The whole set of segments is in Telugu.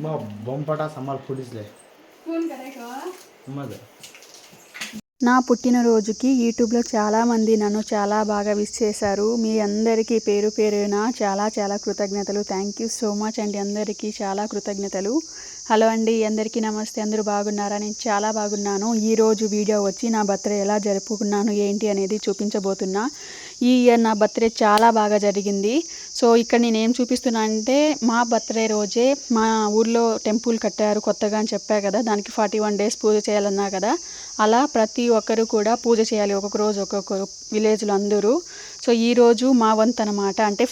Ma bompata samal pudisle. నా పుట్టినరోజుకి యూట్యూబ్లో చాలామంది నన్ను చాలా బాగా విష్ చేశారు. మీ అందరికీ పేరు పేరున చాలా కృతజ్ఞతలు. థ్యాంక్ యూ సో మచ్ అండి. అందరికీ చాలా కృతజ్ఞతలు. హలో అండి, అందరికీ నమస్తే. అందరూ బాగున్నారా? నేను చాలా బాగున్నాను. ఈరోజు వీడియో వచ్చి నా బర్త్డే ఎలా జరుపుకున్నాను ఏంటి అనేది చూపించబోతున్నా. ఈ ఇయర్ నా బర్త్డే చాలా బాగా జరిగింది. సో ఇక్కడ నేను ఏం చూపిస్తున్నా అంటే మా బర్త్డే రోజే మా ఊర్లో టెంపుల్ కట్టారు కొత్తగా అని చెప్పా కదా, దానికి 41 days పూజ చేయాలన్నా కదా, అలా ప్రతి ఒక్కరు కూడా పూజ చేయాలి. ఒక్కొక్క రోజు ఒక్కొక్కరు విలేజ్లో అందరూ. సో ఈరోజు మా వంతు అనమాట, అంటే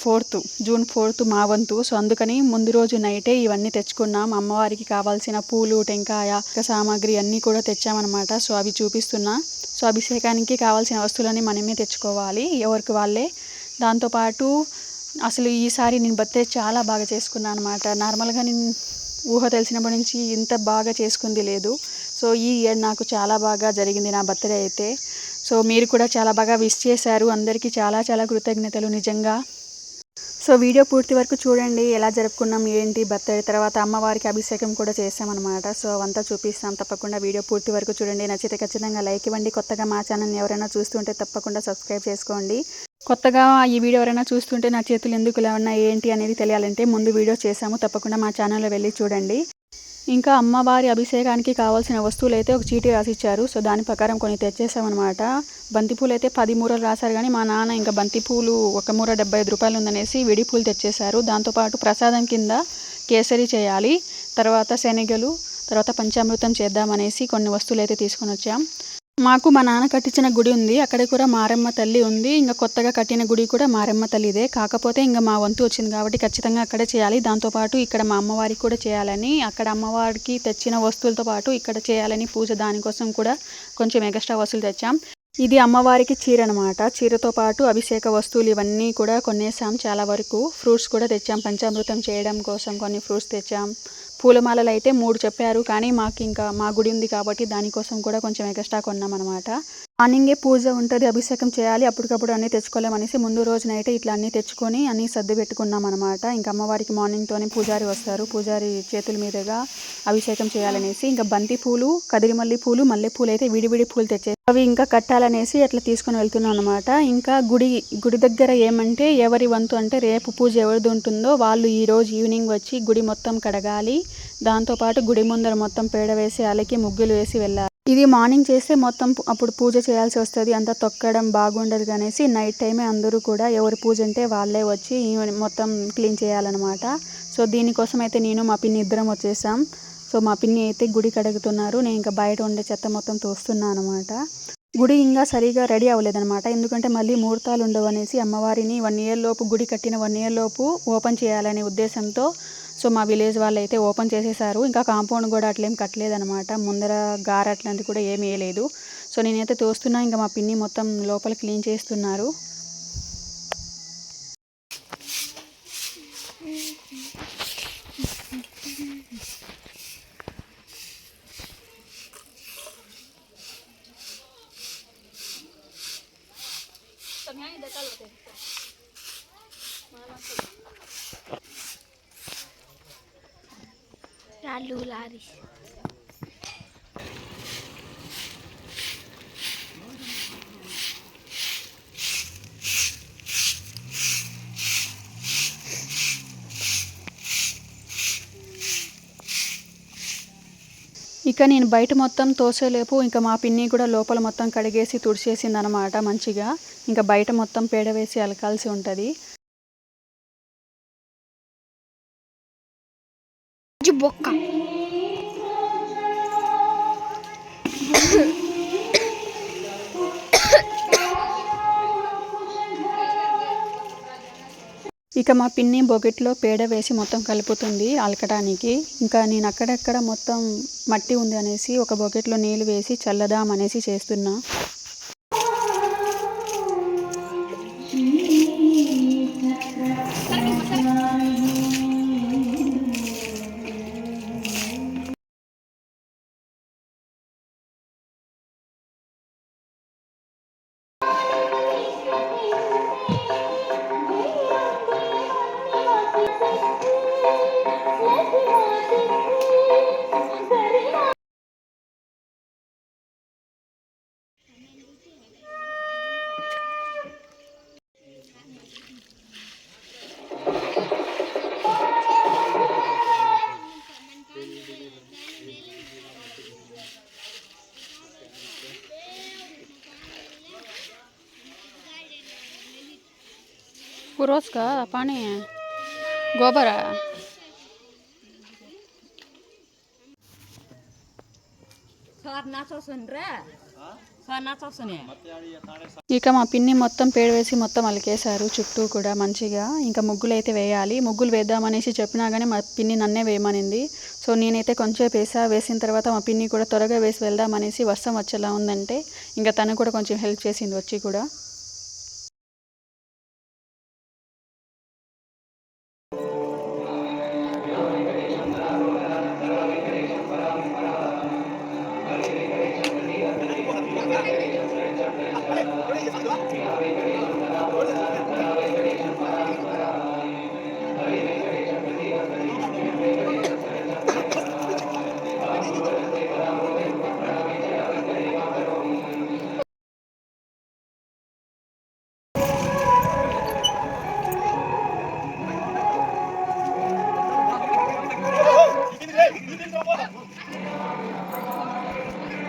June 4th మా వంతు. సో అందుకని ముందు రోజు నైటే ఇవన్నీ తెచ్చుకున్నాం. అమ్మవారికి కావాల్సిన పూలు, టెంకాయ, సామాగ్రి అన్నీ కూడా తెచ్చామన్నమాట. సో అవి చూపిస్తున్నా. సో అభిషేకానికి కావాల్సిన వస్తువులన్నీ మనమే తెచ్చుకోవాలి, ఎవరికి వాళ్ళే. దాంతోపాటు అసలు ఈసారి నేను బర్త్డే చాలా బాగా చేసుకున్నాను అనమాట. నార్మల్గా నేను ఊహ తెలిసినప్పటి నుంచి ఇంత బాగా చేసుకుంది లేదు. సో ఈ ఇయర్ నాకు చాలా బాగా జరిగింది నా బర్త్డే అయితే. సో మీరు కూడా చాలా బాగా విష్ చేశారు. అందరికీ చాలా కృతజ్ఞతలు నిజంగా. సో వీడియో పూర్తి వరకు చూడండి, ఎలా జరుపుకున్నాం ఏంటి బర్త్డే. తర్వాత అమ్మవారికి అభిషేకం కూడా చేసామన్నమాట. సో అవంతా చూపిస్తాం. తప్పకుండా వీడియో పూర్తి వరకు చూడండి. నచ్చితే ఖచ్చితంగా లైక్ ఇవ్వండి. కొత్తగా మా ఛానల్ని ఎవరైనా చూస్తుంటే తప్పకుండా సబ్స్క్రైబ్ చేసుకోండి. కొత్తగా ఈ వీడియో ఎవరైనా చూస్తుంటే నా చేతులు ఎందుకు ఇలా ఉన్నాయి ఏంటి అనేది తెలియాలంటే ముందు వీడియో చేసాము, తప్పకుండా మా ఛానల్లో వెళ్ళి చూడండి. ఇంకా అమ్మవారి అభిషేకానికి కావాల్సిన వస్తువులు అయితే ఒక చీటీ రాసిచ్చారు. సో దాని ప్రకారం కొన్ని తెచ్చేసామన్నమాట. బంతిపూలు అయితే 10 మూరలు రాశారు, కానీ మా నాన్న ఇంకా బంతిపూలు ఒక మూర 75 రూపాయలు ఉందనేసి విడి పూలు తెచ్చేశారు. దాంతోపాటు ప్రసాదం కింద కేసరి చేయాలి, తర్వాత శనగలు, తర్వాత పంచామృతం చేద్దామనేసి కొన్ని వస్తువులు అయితే తీసుకొని వచ్చాం. మాకు మా నాన్న కట్టించిన గుడి ఉంది, అక్కడ కూడా మారమ్మ తల్లి ఉంది. ఇంకా కొత్తగా కట్టిన గుడి కూడా మారమ్మ తల్లిదే. కాకపోతే ఇంకా మా వంతు వచ్చింది కాబట్టి ఖచ్చితంగా అక్కడే చేయాలి. దాంతోపాటు ఇక్కడ మా అమ్మవారికి కూడా చేయాలని, అక్కడ అమ్మవారికి తెచ్చిన వస్తువులతో పాటు ఇక్కడ చేయాలని పూజ, దానికోసం కూడా కొంచెం ఎక్స్ట్రా వస్తువులు తెచ్చాం. ఇది అమ్మవారికి చీర అనమాట. చీరతో పాటు అభిషేక వస్తువులు ఇవన్నీ కూడా కొనేసాం. చాలా వరకు ఫ్రూట్స్ కూడా తెచ్చాం. పంచామృతం చేయడం కోసం కొన్ని ఫ్రూట్స్ తెచ్చాం. పూలమాలలు అయితే 3 చెప్పారు, కానీ మాకు ఇంకా మా గుడి ఉంది కాబట్టి దానికోసం కూడా కొంచెం ఎక్స్ట్రా కొన్నాం అనమాట. మార్నింగే పూజ ఉంటుంది, అభిషేకం చేయాలి, అప్పటికప్పుడు అన్నీ తెచ్చుకోలేమనేసి ముందు రోజు నైటే ఇట్లా అన్నీ తెచ్చుకొని అన్నీ సర్ది పెట్టుకున్నాం అనమాట. ఇంకా అమ్మవారికి మార్నింగ్తోనే పూజారి వస్తారు, పూజారి చేతుల మీదుగా అభిషేకం చేయాలనేసి ఇంకా బంతి పూలు, కదిరిమల్లి పూలు, మల్లె పూలు అయితే విడివిడి పూలు తెచ్చే అవి ఇంకా కట్టాలనేసి అట్లా తీసుకొని వెళ్తున్నాం అనమాట. ఇంకా గుడి దగ్గర ఏమంటే ఎవరి వంతు అంటే రేపు పూజ ఎవరిది ఉంటుందో వాళ్ళు ఈరోజు ఈవినింగ్ వచ్చి గుడి మొత్తం కడగాలి. దాంతోపాటు గుడి ముందర మొత్తం పేడ వేసి అలకి ముగ్గులు వేసి వెళ్ళాలి. ఇది మార్నింగ్ చేస్తే మొత్తం అప్పుడు పూజ చేయాల్సి వస్తుంది, అంతా తొక్కడం బాగుండదు అనేసి నైట్ టైమే అందరూ కూడా ఎవరి పూజ అంటే వాళ్ళే వచ్చి మొత్తం క్లీన్ చేయాలన్నమాట. సో దీనికోసం అయితే నేను మా పిన్ని ఇద్దరం వచ్చేసాం. సో మా పిన్ని అయితే గుడి కడుగుతున్నారు, నేను ఇంకా బయట ఉండే చెత్త మొత్తం తోస్తున్నాను అనమాట. గుడి ఇంకా సరిగా రెడీ అవ్వలేదన్నమాట, ఎందుకంటే మళ్ళీ ముహూర్తాలు ఉండవు అనేసి అమ్మవారిని 1 year లోపు, గుడి కట్టిన 1 year లోపు ఓపెన్ చేయాలనే ఉద్దేశంతో సో మా విలేజ్ వాళ్ళు అయితే ఓపెన్ చేసేసారు. ఇంకా కాంపౌండ్ కూడా అట్లేం కట్టలేదన్నమాట, ముందర గార అట్లాంటివి కూడా ఏమీ వేయలేదు. సో నేనైతే తోస్తున్నా, ఇంకా మా పిన్ని మొత్తం లోపల క్లీన్ చేస్తున్నారు. Lalu lari. ఇక నేను బయట మొత్తం తోసేలేపు ఇంకా మా పిన్ని కూడా లోపల మొత్తం కడిగేసి తుడిచేసింది అనమాట మంచిగా. ఇంకా బయట మొత్తం పేడ వేసి అలకాల్సి ఉంటుంది. Bocca. ఇక మా పిన్ని బొకెట్లో పేడ వేసి మొత్తం కలుపుతుంది అలకడానికి. ఇంకా నేను అక్కడక్కడ మొత్తం మట్టి ఉంది అనేసి ఒక బొకెట్లో నీళ్ళు వేసి చల్లదాం అనేసి చేస్తున్నా. रोज का पानी है गोबर है ఇక మా పిన్ని మొత్తం పేడ వేసి మొత్తం అలికేశారు చుట్టూ కూడా మంచిగా. ఇంకా ముగ్గులు అయితే వేయాలి. ముగ్గులు వేద్దామనేసి చెప్పినా కానీ మా పిన్ని నన్నే వేయమనింది. సో నేనైతే కొంచెం వేసిన తర్వాత మా పిన్ని కూడా త్వరగా వేసి వెళ్దామనేసి వర్షం వచ్చేలా ఉందంటే ఇంకా తను కూడా కొంచెం హెల్ప్ చేసింది వచ్చి కూడా.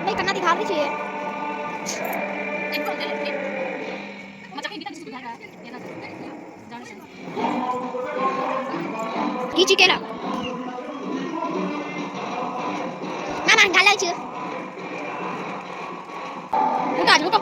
नहीं करना दिखा भी चाहिए कीची केला ना ना गाला chứ buka aja buka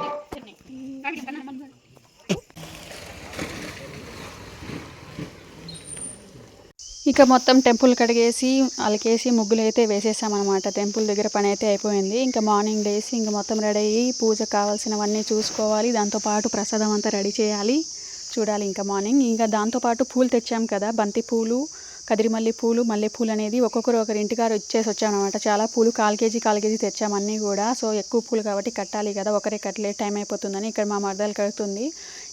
ఇక మొత్తం టెంపుల్ కడిగేసి అలకేసి ముగ్గులు అయితే వేసేసామన్నమాట. టెంపుల్ దగ్గర పని అయితే అయిపోయింది. ఇంకా మార్నింగ్ లేసి ఇంకా మొత్తం రెడీ అయ్యి పూజకు కావాల్సినవన్నీ చూసుకోవాలి. దాంతోపాటు ప్రసాదం అంతా రెడీ చేయాలి. చూడాలి ఇంకా మార్నింగ్. ఇంకా దాంతోపాటు పూలు తెచ్చాం కదా, బంతి పూలు, కదిరిమల్లి పూలు, మల్లెపూలు అనేది ఒక్కొక్కరు ఒకరి ఇంటికారు ఇచ్చేసి వచ్చామన్నమాట. చాలా పూలు 1/4 కేజీ తెచ్చాము అన్నీ కూడా. సో ఎక్కువ పూలు కాబట్టి కట్టాలి కదా, ఒకరే కట్టలే టైం అయిపోతుందని ఇక్కడ మా మరదలు కడుతుంది.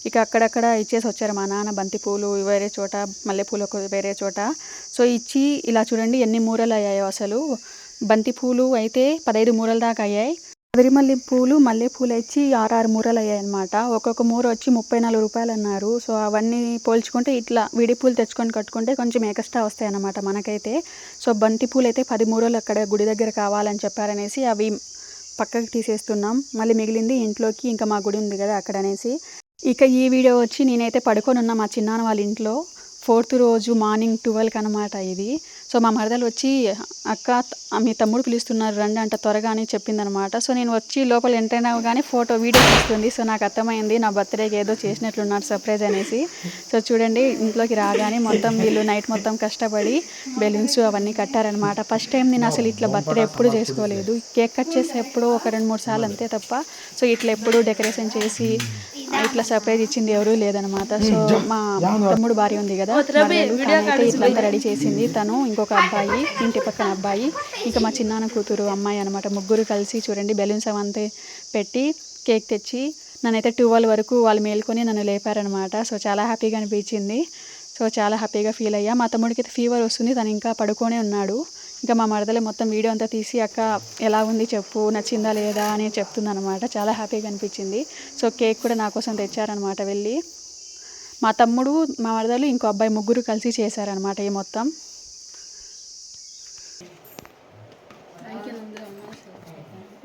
ఇక అక్కడక్కడ ఇచ్చేసి వచ్చారు మా నాన్న. బంతి పూలు వేరే చోట, మల్లెపూలు వేరే చోట. సో ఇచ్చి ఇలా చూడండి ఎన్ని మూరలు అయ్యాయో అసలు. బంతి పూలు అయితే 15 మూరల దాకా అయ్యాయి. కదిరిమల్లి పూలు, మల్లెపూలు ఇచ్చి 6 మూరలు అయ్యాయి అనమాట. ఒక్కొక్క మూర వచ్చి 34 రూపాయలు అన్నారు. సో అవన్నీ పోల్చుకుంటే ఇట్లా విడి పూలు తెచ్చుకొని కట్టుకుంటే కొంచెం ఎక్స్ట్రా వస్తాయి అన్నమాట మనకైతే. సో బంతి పూలు అయితే 10 మూరలు అక్కడ గుడి దగ్గర కావాలని చెప్పారనేసి అవి పక్కకి తీసేస్తున్నాం. మళ్ళీ మిగిలింది ఇంట్లోకి, ఇంకా మా గుడి ఉంది కదా అక్కడ అనేసి. ఇక ఈ వీడియో వచ్చి నేనైతే పడుకొని ఉన్నా మా చిన్నాన్న వాళ్ళ ఇంట్లో. 4th రోజు మార్నింగ్ 12కి అనమాట ఇది. సో మా మరదలు వచ్చి అక్క మీ తమ్ముడు పిలుస్తున్నారు రండి అంట త్వరగా అని చెప్పిందనమాట. సో నేను వచ్చి లోపల ఎంటర్ అయినా కానీ వీడియో తీస్తుంది. సో నాకు అర్థమైంది నా బర్త్డేకి ఏదో చేసినట్లున్నారు సర్ప్రైజ్ అనేసి. సో చూడండి ఇంట్లోకి రాగానే మొత్తం వీళ్ళు నైట్ మొత్తం కష్టపడి బెలూన్స్ అవన్నీ కట్టారనమాట. ఫస్ట్ టైం నేను అసలు ఇట్లా బర్త్డే ఎప్పుడు చేసుకోలేదు. కేక్ కట్ చేసి ఎప్పుడో ఒక 2-3 సార్లు అంతే తప్ప. సో ఇట్లా ఎప్పుడు డెకరేషన్ చేసి ఇట్లా సర్ప్రైజ్ ఇచ్చింది ఎవరూ లేదనమాట. సో మా తమ్ముడు భార్య ఉంది కదా, తనైతే ఇట్లంతా రెడీ చేసింది. తను, ఇంకొక అబ్బాయి, ఇంటి పక్కన అబ్బాయి, ఇంకా మా చిన్నాన్న కూతురు అమ్మాయి అనమాట. ముగ్గురు కలిసి చూడండి బెలూన్స్ అవంతా పెట్టి కేక్ తెచ్చి నన్నైతే 12 వరకు వాళ్ళు మేల్కొని నన్ను లేపారనమాట. సో చాలా హ్యాపీగా అనిపించింది. సో చాలా హ్యాపీగా ఫీల్ అయ్యా. మా తమ్ముడికి అయితే ఫీవర్ వస్తుంది, తను ఇంకా పడుకొనే ఉన్నాడు. ఇంకా మా మరదలే మొత్తం వీడియో అంతా తీసి అక్క ఎలా ఉంది చెప్పు, నచ్చిందా లేదా అని చెప్తుందనమాట. చాలా హ్యాపీగా అనిపించింది. సో కేక్ కూడా నా కోసం తెచ్చారనమాట వెళ్ళి. మా తమ్ముడు, మా మరదలు, ఇంకో అబ్బాయి ముగ్గురు కలిసి చేశారనమాట ఈ మొత్తం.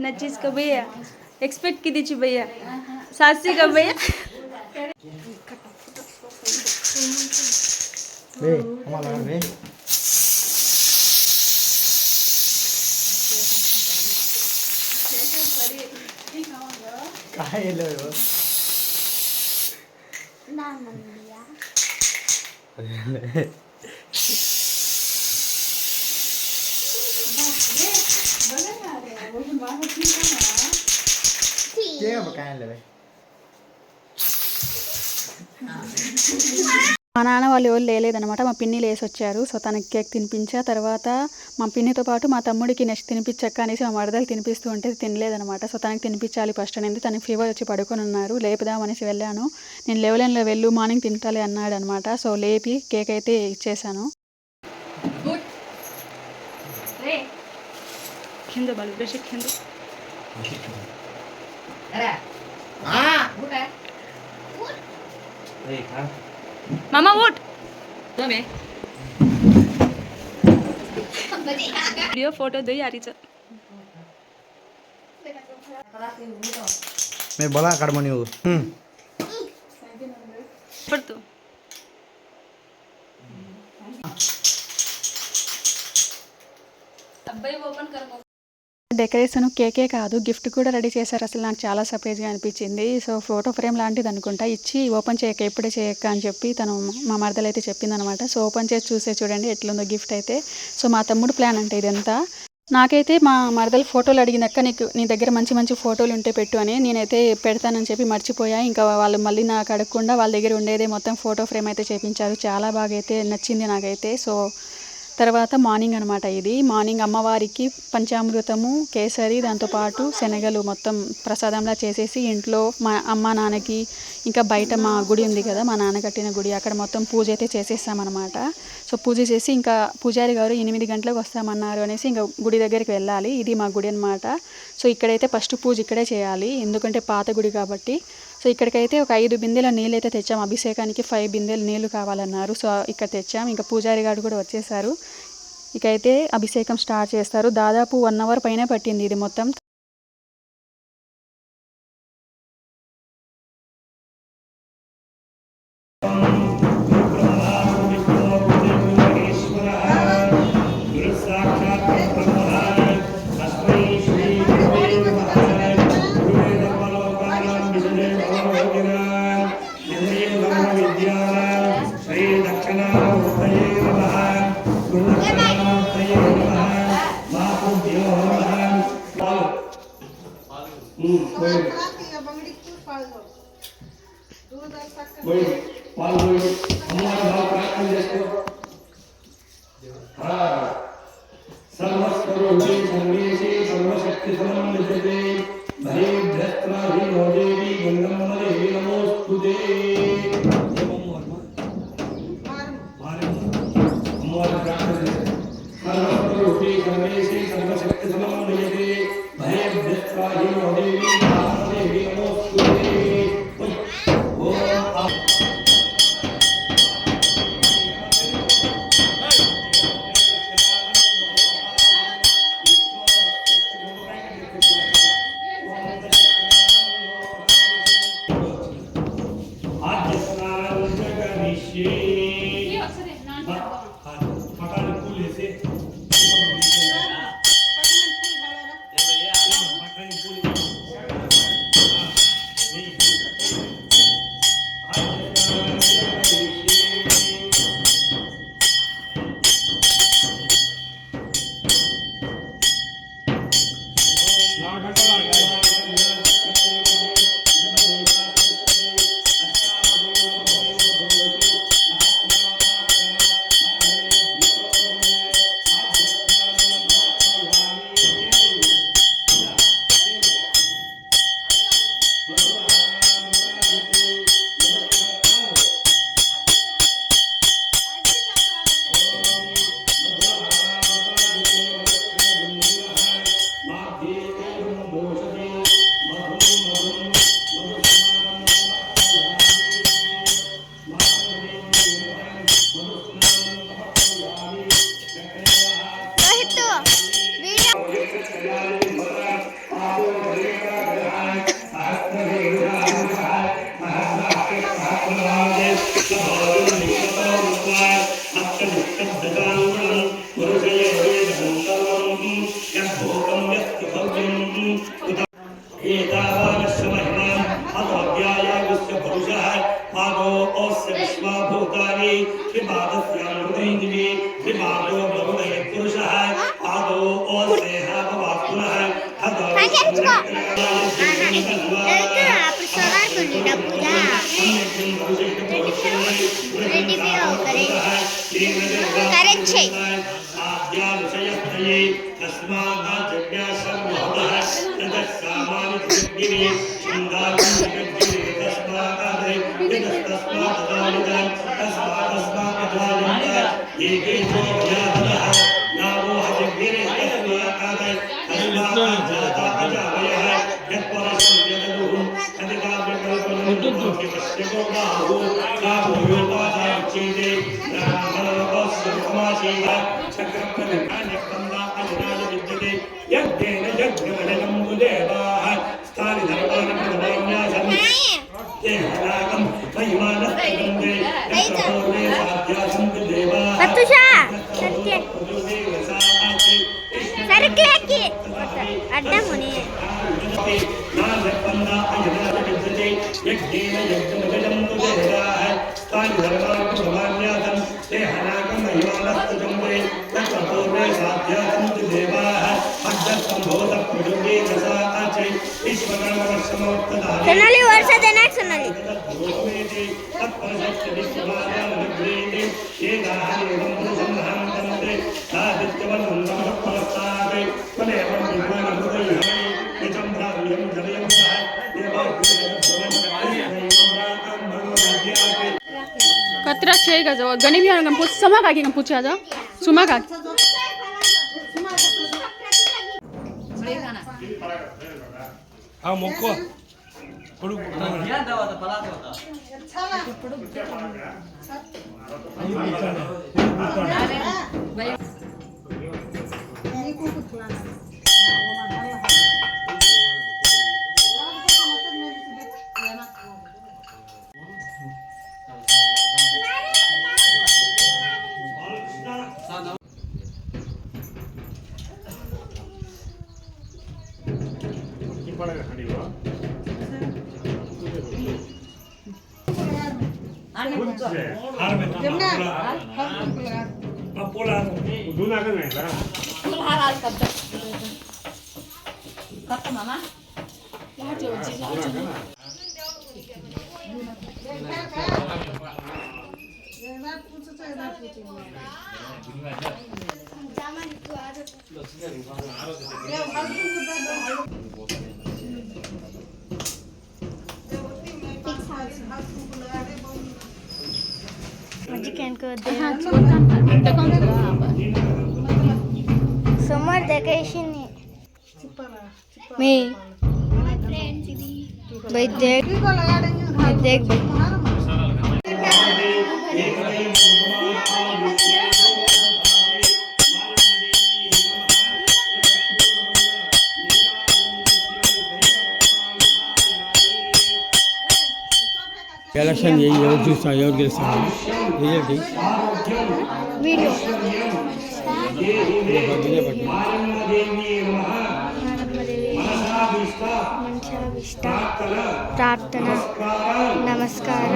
नचीज का भैया एक्सपेक्ट की दीची भैया सासी का भैया बे हमारा बे काय लो ना नंदिया क्या बकाया ले మా నాన్న వాళ్ళు ఎవరు లేదనమాట. మా పిన్ని లేసి వచ్చారు. సో తనకి కేక్ తినిపించా. తర్వాత మా పిన్నితో పాటు మా తమ్ముడికి నెక్స్ట్ తినిపించక్క అనేసి మా మరదలు తినిపిస్తూ ఉంటే తినలేదనమాట. సో తనకి తినిపించాలి ఫస్ట్ అనేది. తనకి ఫీవర్ వచ్చి పడుకొని ఉన్నారు. లేపుదామనేసి వెళ్ళాను. నేను లేవలేనులో వెళ్ళు మార్నింగ్ తింటాలి అన్నాడు అనమాట. సో లేపి కేక్ అయితే ఇచ్చేసాను. खिंदो बालू बेशे खिंदो मामा उठ वीडियो फोटो दे यारी चल मैं बोला काढ म्हणे पड तू అబ్బాయి ఓపెన్ కర్ డెకరేషన్ కేకే కాదు గిఫ్ట్ కూడా రెడీ చేశారు. అసలు నాకు చాలా సర్ప్రైజ్గా అనిపించింది. సో ఫోటో ఫ్రేమ్ లాంటిది అనుకుంటా ఇచ్చి ఓపెన్ చేయక ఎప్పుడే చేయక అని చెప్పి తను మా మరదలు అయితే చెప్పిందనమాట. సో ఓపెన్ చేసి చూసే చూడండి ఎట్లుందో గిఫ్ట్ అయితే. సో మా తమ్ముడు ప్లాన్ అంటే ఇదంతా. నాకైతే మా మరదలు ఫోటోలు అడిగిందక్క నీ దగ్గర మంచి మంచి ఫోటోలు ఉంటే పెట్టు అని. నేనైతే పెడతానని చెప్పి మర్చిపోయా. ఇంకా వాళ్ళు మళ్ళీ నాకు అడగకుండా వాళ్ళ దగ్గర ఉండేదే మొత్తం ఫోటో ఫ్రేమ్ అయితే చేపించారు. చాలా బాగా అయితే నచ్చింది నాకైతే. సో తర్వాత మార్నింగ్ అనమాట. ఇది మార్నింగ్ అమ్మవారికి పంచామృతము కేసరి దాంతోపాటు శనగలు మొత్తం ప్రసాదంలా చేసేసి ఇంట్లో మా అమ్మ నాన్నకి ఇంకా బయట మా గుడి ఉంది కదా మా నాన్న కట్టిన గుడి అక్కడ మొత్తం పూజ అయితే చేసేస్తామన్నమాట. సో పూజ చేసి ఇంకా పూజారి గారు 8 గంటలకు వస్తామన్నారు అనేసి ఇంకా గుడి దగ్గరికి వెళ్ళాలి. ఇది మా గుడి అనమాట. సో ఇక్కడైతే ఫస్ట్ పూజ ఇక్కడే చేయాలి ఎందుకంటే పాత గుడి కాబట్టి. సో ఇక్కడికైతే ఒక 5 బిందెల నీళ్ళు అయితే తెచ్చాం. అభిషేకానికి 5 బిందెలు నీళ్లు కావాలన్నారు. సో ఇక్కడ తెచ్చాం. ఇంకా పూజారి గారు కూడా వచ్చేసారు. ఇకైతే అభిషేకం స్టార్ట్ చేస్తారు. దాదాపు 1 అవర్ పైన పట్టింది ఇది మొత్తం. పడ్డాముని सोनाली वर्षा देना सोनाली कतरा छे गजो गनी भी हम पूछ समा काकी हम पूछा जा सुमा काकी ఆ మొక్కు కొడుకు समर वेकेशन में भाई देख देख ఎలక్షన్ ఎవరు చూస్తా ఎవరు గెలుస్తారు ఏంటి वीडियो प्रार्थना नमस्कार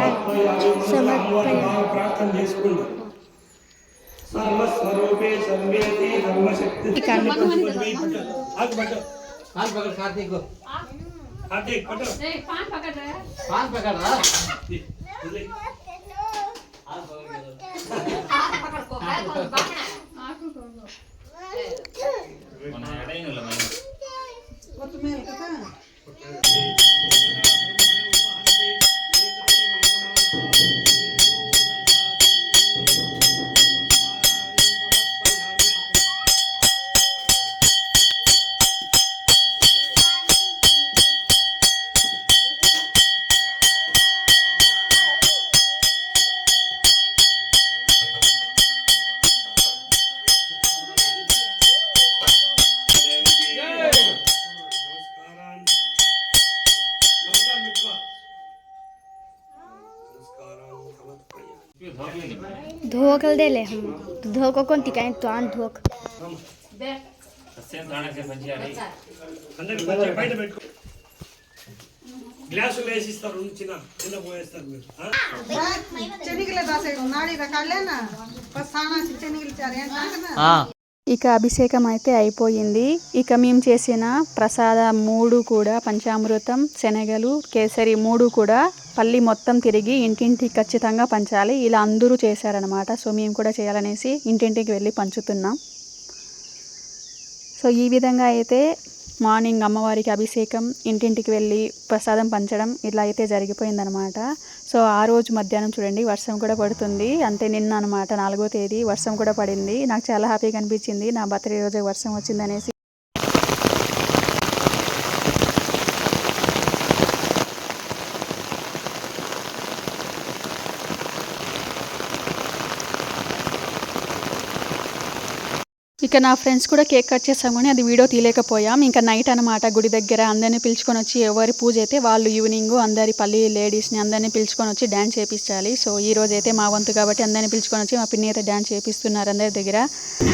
धोक दे ले हम धोक कौन टिकाए तो आन धोक గ్లాసు వేసిస్తారు చిన్న చిన్న పోయేస్తారు మీరు ఇక అభిషేకం అయితే అయిపోయింది. ఇక మేము చేసిన ప్రసాద 3 కూడా పంచామృతం, శనగలు, కేసరి 3 కూడా పల్లి మొత్తం తిరిగి ఇంటింటికి ఖచ్చితంగా పంచాలి. ఇలా అందరూ చేశారనమాట. సో మేము కూడా చేయాలనేసి ఇంటింటికి వెళ్ళి పంచుతున్నాం. సో ఈ విధంగా అయితే మార్నింగ్ అమ్మవారికి అభిషేకం, ఇంటింటికి వెళ్ళి ప్రసాదం పంచడం ఇలా అయితే జరిగిపోయిందనమాట. సో ఆ రోజు మధ్యాహ్నం చూడండి వర్షం కూడా పడుతుంది. అంతే నిన్న అనమాట 4వ తేదీ వర్షం కూడా పడింది. నాకు చాలా హ్యాపీగా అనిపించింది నా బర్త్డే రోజే వర్షం వచ్చిందనేసి. ఇక నా ఫ్రెండ్స్ కూడా కేక్ కట్ చేసాం కానీ అది వీడియో తీయలేకపోయాం. ఇంకా నైట్ అనమాట గుడి దగ్గర అందరినీ పిలుచుకొని వచ్చి ఎవరి పూజ అయితే వాళ్ళు ఈవినింగ్ అందరి పల్లి లేడీస్ని అందరినీ పిలుచుకొని వచ్చి డ్యాన్స్ చేయించాలి. సో ఈ రోజు అయితే మా వంతు కాబట్టి అందరినీ పిలుచుకొని వచ్చి మా పిన్ని అయితే డ్యాన్స్ చేపిస్తున్నారు అందరి దగ్గర.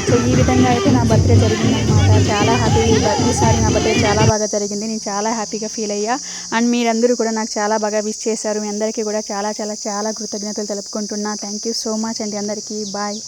సో ఈ విధంగా అయితే నా బర్త్డే జరిగింది అనమాట. చాలా హ్యాపీ. ఈసారి నా బర్త్డే చాలా బాగా జరిగింది. నేను చాలా హ్యాపీగా ఫీల్ అయ్యా. అండ్ మీరందరూ కూడా నాకు చాలా బాగా విష్ చేశారు. మీ అందరికీ కూడా చాలా చాలా చాలా కృతజ్ఞతలు తెలుపుకుంటున్నా. థ్యాంక్ యూ సో మచ్ అండి అందరికీ. బాయ్.